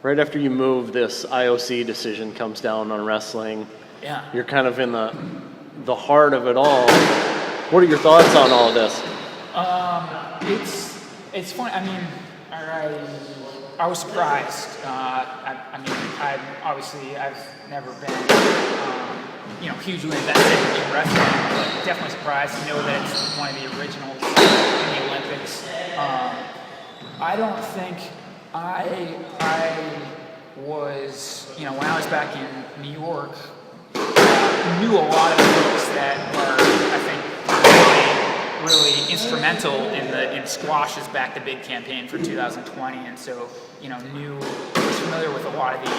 right after you move, this IOC decision comes down on wrestling. Yeah. You're kind of in the heart of it all. What are your thoughts on all of this? It's fun. I mean, I was surprised. I've never been, hugely invested in wrestling, but definitely surprised to know that it's one of the originals in the Olympics. I don't think I was, when I was back in New York, knew a lot of the folks that were, I think, really instrumental in Squash's Back the Big campaign for 2020, and so was familiar with a lot of the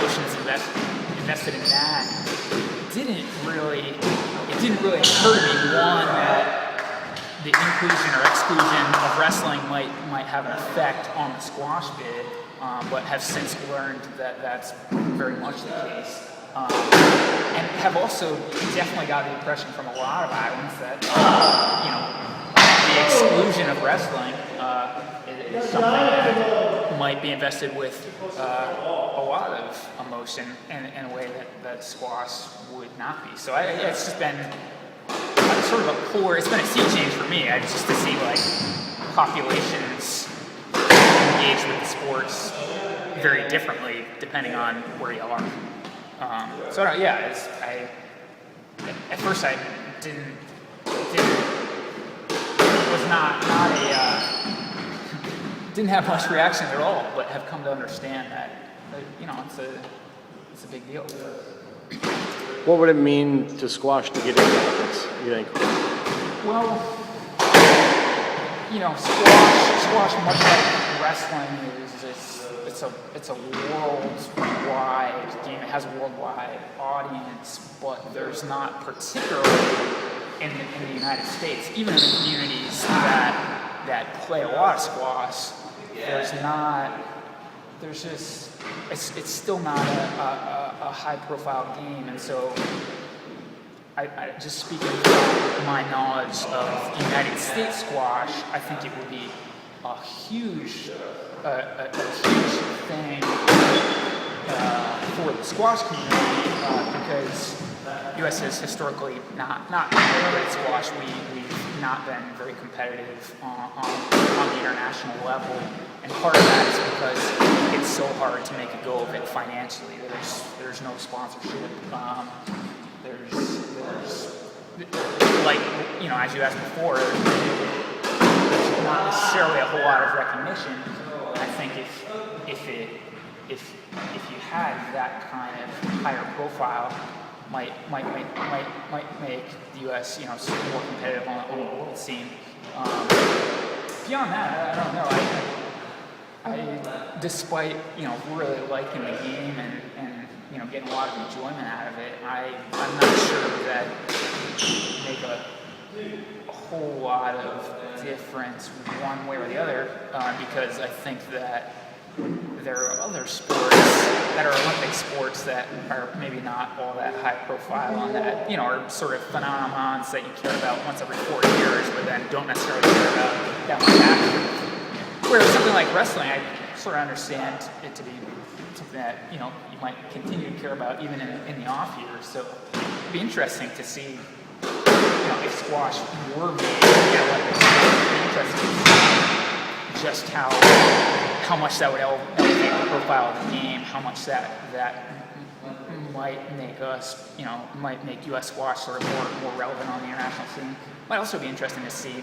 emotions invested in that. It didn't really occur to me, one, that the inclusion or exclusion of wrestling might have an effect on the squash bid, but have since learned that that's very much the case. And have also definitely got the impression from a lot of Iowans that, the exclusion of wrestling is something that might be invested with a lot of emotion in a way that squash would not be. So it's just been sort of it's been a sea change for me. Just to see populations engage with the sports very differently depending on where you are. At first I didn't have much reaction at all, but have come to understand that it's a big deal. What would it mean to squash to get into Olympics, you think? Well, squash much like wrestling it's a worldwide game. It has a worldwide audience, but there's not particularly in the United States, even in the communities that play a lot of squash, it's still not a high-profile game, and so I just speaking from my knowledge of United States squash, I think it would be a huge thing for the squash community because U.S. has historically not been great at squash. We've not been very competitive on the international level, and part of that is because it's so hard to make a go of it financially. There's no sponsorship. There's as you asked before, there's not necessarily a whole lot of recognition. I think if you had that kind of higher profile, might make the U.S. more competitive on the world scene. Beyond that, I don't know. I despite really liking the game and getting a lot of enjoyment out of it, I'm not sure that make a whole lot of difference one way or the other, because I think that there are other sports that are Olympic sports that are maybe not all that high profile and that are sort of phenomenons that you care about once every 4 years, but then don't necessarily care about that much action. Whereas something like wrestling, I sort of understand it to be something that you might continue to care about even in the off years. So it'd be interesting to see if squash were made in the Olympics. It'd be interesting to see just how much that would elevate the profile of the game, how much that might make us, might make U.S. squash sort of more relevant on the international scene. Might also be interesting to see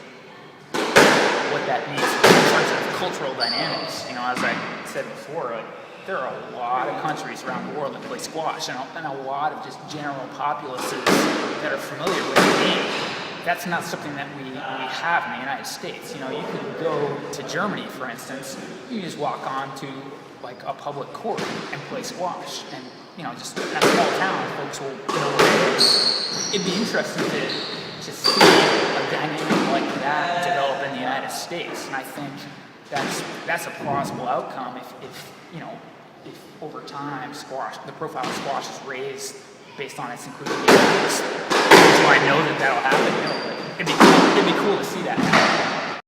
what that means in terms of cultural dynamics. As I said before, there are a lot of countries around the world that play squash, and a lot of just general populaces that are familiar with the game. That's not something that we have in the United States. You could go to Germany, for instance. You just walk on to a public court and play squash, and just in a small town, folks will know what it is. It'd be interesting to see a dynamic like that develop in the United States, and I think that's a plausible outcome if over time the profile of squash is raised based on its inclusion. Do I know that that'll happen? No, but it'd be cool to see that happen.